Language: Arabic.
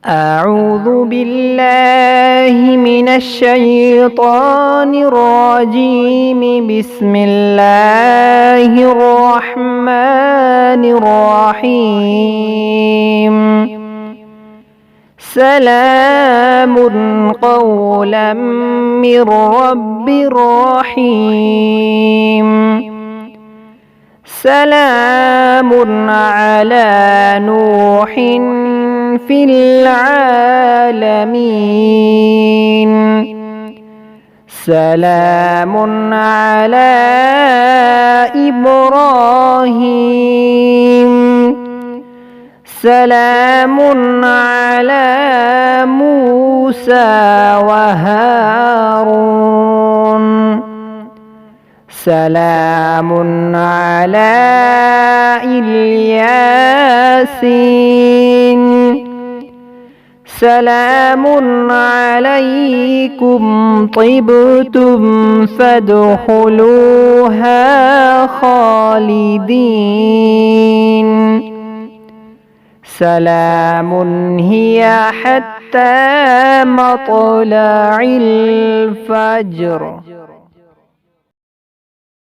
أعوذ بالله من الشيطان الرجيم. بسم الله الرحمن الرحيم. سلام قولا من رب رحيم. سلام على نوح في العالمين. سلام على إبراهيم. سلام على موسى وهارون. سلام على الياسين. سلام عليكم طبتم فادخلوها خالدين. سلام هي حتى مطلع الفجر.